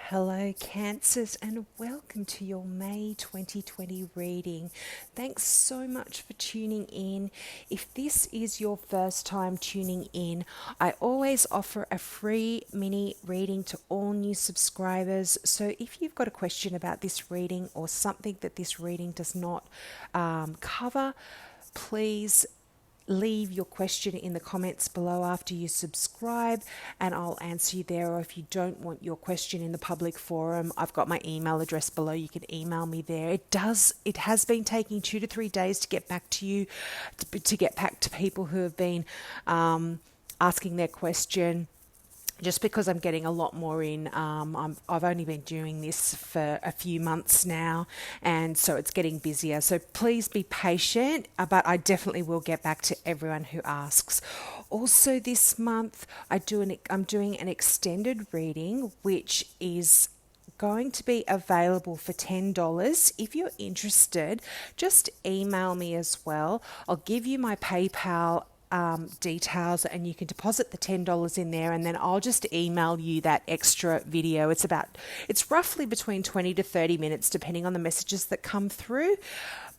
Hello, Cancers, and welcome to your May 2020 reading. Thanks so much for tuning in. If this is your first time tuning in, I always offer a free mini reading to all new subscribers. So if you've got a question about this reading or something that this reading does not cover, please leave your question in the comments below after you subscribe and I'll answer you there. Or if you don't want your question in the public forum, I've got my email address below. You can email me there. It has been taking 2 to 3 days to get back to you, to get back to people who have been asking their question. Just because I'm getting a lot more in, I've only been doing this for a few months now, and so it's getting busier. So please be patient, but I definitely will get back to everyone who asks. Also this month, I'm doing an extended reading, which is going to be available for $10. If you're interested, just email me as well. I'll give you my PayPal details and you can deposit the $10 in there, and then I'll just email you that extra video. It's roughly between 20 to 30 minutes depending on the messages that come through.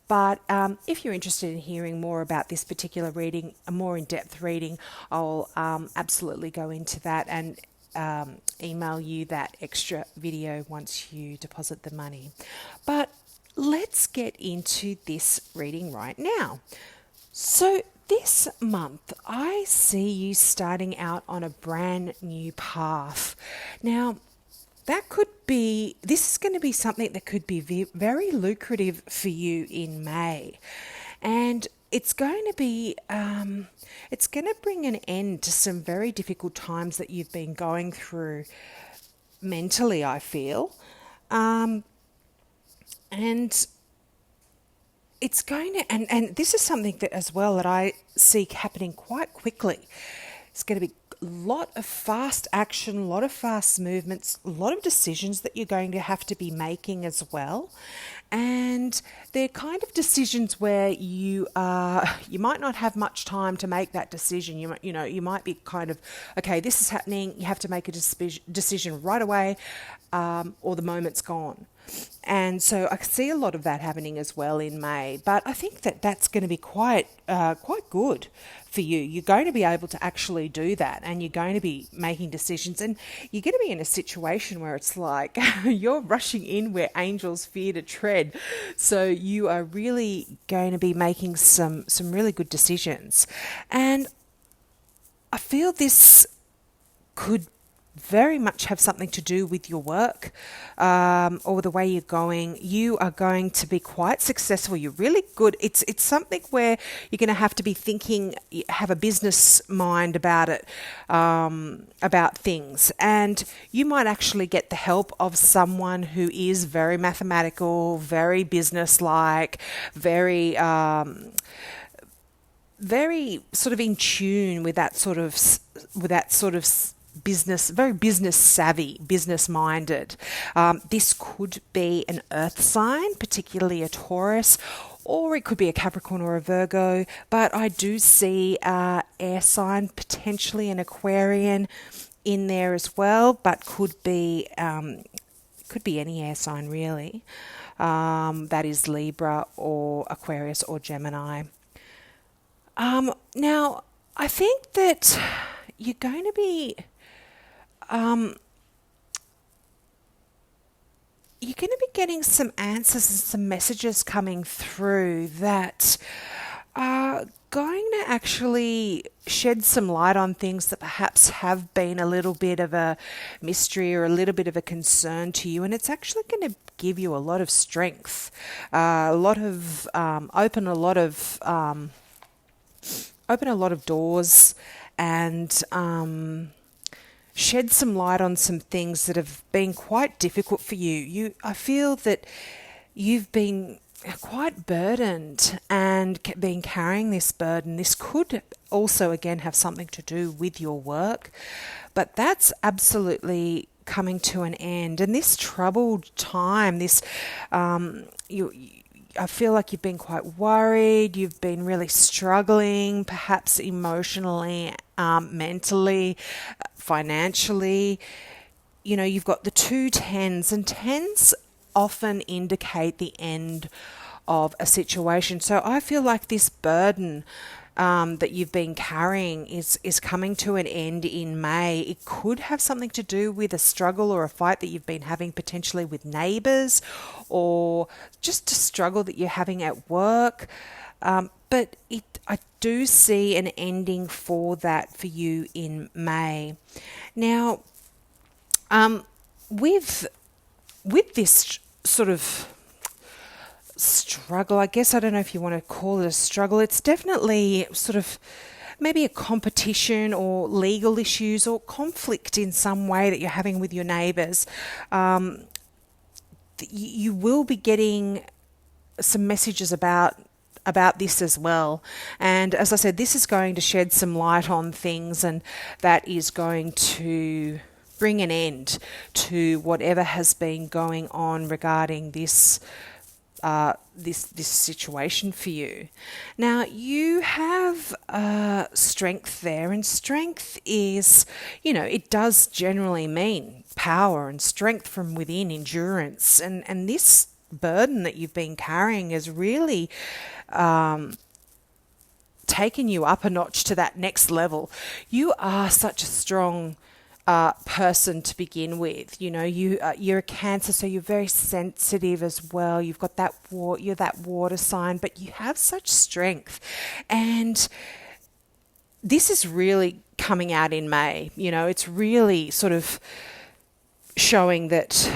But if you're interested in hearing more about this particular reading, a more in-depth reading, I'll absolutely go into that and email you that extra video once you deposit the money. But let's get into this reading right now. So this month, I see you starting out on a brand new path. Now, this is going to be something that could be very lucrative for you in May. And it's going to bring an end to some very difficult times that you've been going through mentally, I feel. And it's going to, and this is something that as well that I see happening quite quickly. It's going to be a lot of fast action, a lot of fast movements, a lot of decisions that you're going to have to be making as well. And they're kind of decisions where you might not have much time to make that decision. You might be kind of, okay, this is happening. You have to make a decision right away, or the moment's gone. And so I see a lot of that happening as well in May. But I think that that's going to be quite good for you. You're going to be able to actually do that, and you're going to be making decisions, and you're going to be in a situation where it's like you're rushing in where angels fear to tread. So you are really going to be making some really good decisions. And I feel this could very much have something to do with your work or the way you're going. You are going to be quite successful. You're really good. It's something where you're going to have to be thinking, have a business mind about it, about things. And you might actually get the help of someone who is very mathematical, very business-like, very sort of in tune with that sort of business, very business savvy, business minded. This could be an earth sign, particularly a Taurus, or it could be a Capricorn or a Virgo, but I do see air sign, potentially an Aquarian in there as well, but could be any air sign really. That is Libra or Aquarius or Gemini. Now, I think that you're going to be getting some answers and some messages coming through that are going to actually shed some light on things that perhaps have been a little bit of a mystery or a little bit of a concern to you, and it's actually going to give you a lot of strength, open a lot of doors, and shed some light on some things that have been quite difficult for you. I feel that you've been quite burdened and been carrying this burden. This could also, again, have something to do with your work, but that's absolutely coming to an end. And this troubled time, I feel like you've been quite worried, you've been really struggling, perhaps emotionally, mentally, financially. you've got the two tens, and tens often indicate the end of a situation. So I feel like this burden that you've been carrying is coming to an end in May. It could have something to do with a struggle or a fight that you've been having potentially with neighbours, or just a struggle that you're having at work. But I do see an ending for that for you in May. Now, with this sort of struggle, I guess, I don't know if you want to call it a struggle, it's definitely sort of maybe a competition or legal issues or conflict in some way that you're having with your neighbours. You will be getting some messages about this as well. And as I said, this is going to shed some light on things, and that is going to bring an end to whatever has been going on regarding this this situation for you. Now, you have strength there, and strength is, it does generally mean power and strength from within, endurance, and this burden that you've been carrying is really taken you up a notch to that next level. You are such a strong person to begin with. You're a Cancer, so you're very sensitive as well. You've got that you're that water sign, but you have such strength, and this is really coming out in May. It's really sort of showing that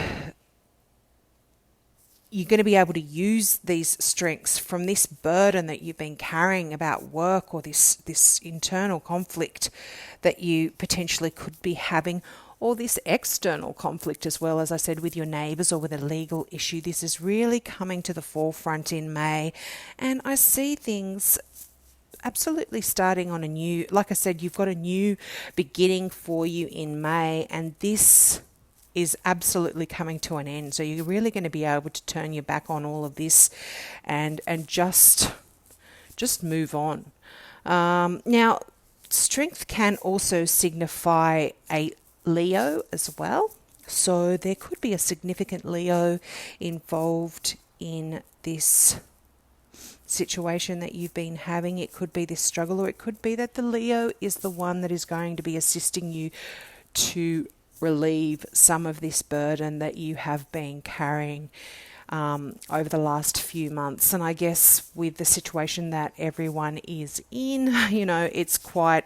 you're going to be able to use these strengths from this burden that you've been carrying about work, or this internal conflict that you potentially could be having, or this external conflict as well, as I said, with your neighbours or with a legal issue. This is really coming to the forefront in May, and I see things absolutely starting on a new, like I said, you've got a new beginning for you in May, and this is absolutely coming to an end. So you're really going to be able to turn your back on all of this and just move on. Now, strength can also signify a Leo as well. So there could be a significant Leo involved in this situation that you've been having. It could be this struggle, or it could be that the Leo is the one that is going to be assisting you to relieve some of this burden that you have been carrying over the last few months. And I guess with the situation that everyone is in, it's quite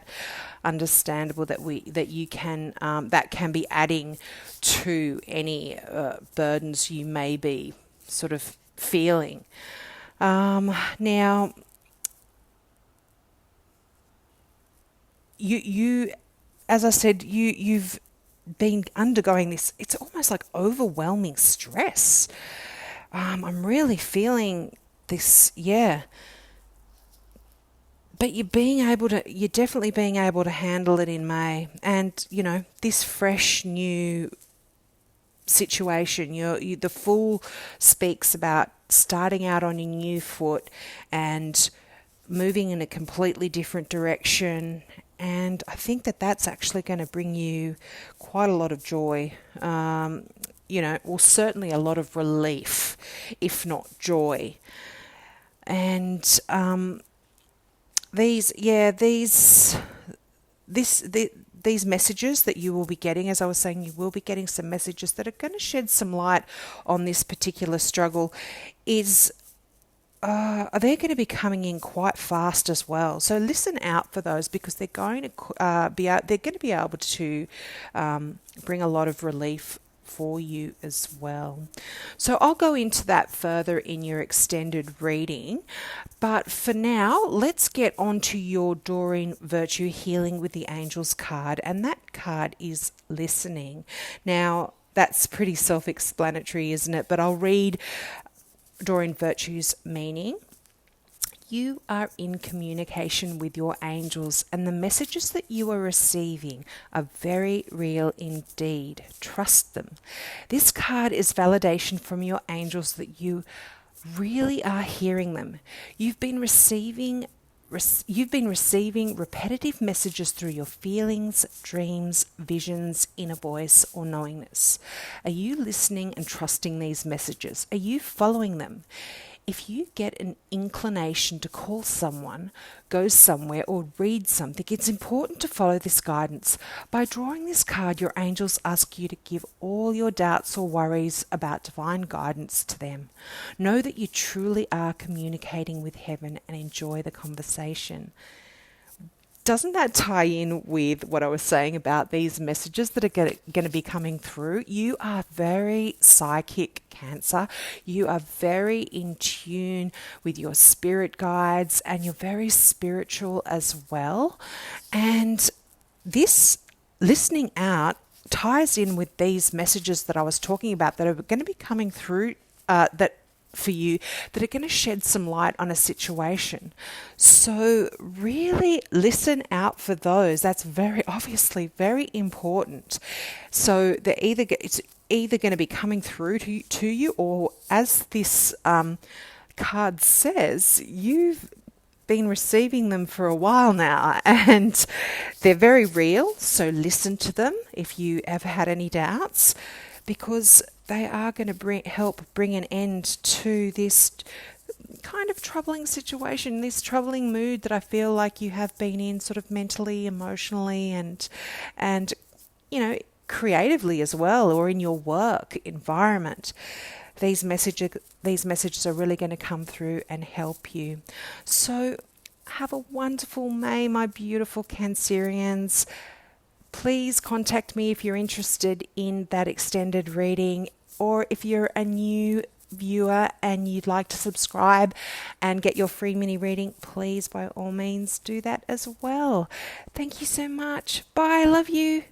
understandable that you can that can be adding to any burdens you may be sort of feeling. Now, you as I said, you've been undergoing this, it's almost like overwhelming stress. I'm really feeling this, yeah. But you're definitely being able to handle it in May. And, this fresh new situation, the Fool speaks about starting out on a new foot and moving in a completely different direction. And I think that that's actually going to bring you quite a lot of joy, or certainly a lot of relief, if not joy. And these messages that you will be getting, as I was saying, you will be getting some messages that are going to shed some light on this particular struggle. They're going to be coming in quite fast as well. So listen out for those, because they're going to be able to bring a lot of relief for you as well. So I'll go into that further in your extended reading. But for now, let's get on to your Doreen Virtue Healing with the Angels card. And that card is listening. Now, that's pretty self-explanatory, isn't it? But I'll read Doreen Virtue's meaning. You are in communication with your angels, and the messages that you are receiving are very real indeed. Trust them. This card is validation from your angels that you really are hearing them. You've been receiving you've been receiving repetitive messages through your feelings, dreams, visions, inner voice, or knowingness. Are you listening and trusting these messages? Are you following them? If you get an inclination to call someone, go somewhere, or read something, it's important to follow this guidance. By drawing this card, your angels ask you to give all your doubts or worries about divine guidance to them. Know that you truly are communicating with heaven and enjoy the conversation. Doesn't that tie in with what I was saying about these messages that are going to be coming through? You are very psychic, Cancer. You are very in tune with your spirit guides, and you're very spiritual as well. And this listening out ties in with these messages that I was talking about that are going to be coming through for you, that are going to shed some light on a situation. So really listen out for those. That's very obviously very important. So it's either going to be coming through to you, or as this card says, you've been receiving them for a while now, and they're very real. So listen to them if you ever had any doubts, because they are going to help bring an end to this kind of troubling situation, this troubling mood that I feel like you have been in, sort of mentally, emotionally, and creatively as well, or in your work environment. These messages are really going to come through and help you. So have a wonderful May, my beautiful Cancerians. Please contact me if you're interested in that extended reading, or if you're a new viewer and you'd like to subscribe and get your free mini reading, please by all means do that as well. Thank you so much. Bye. Love you.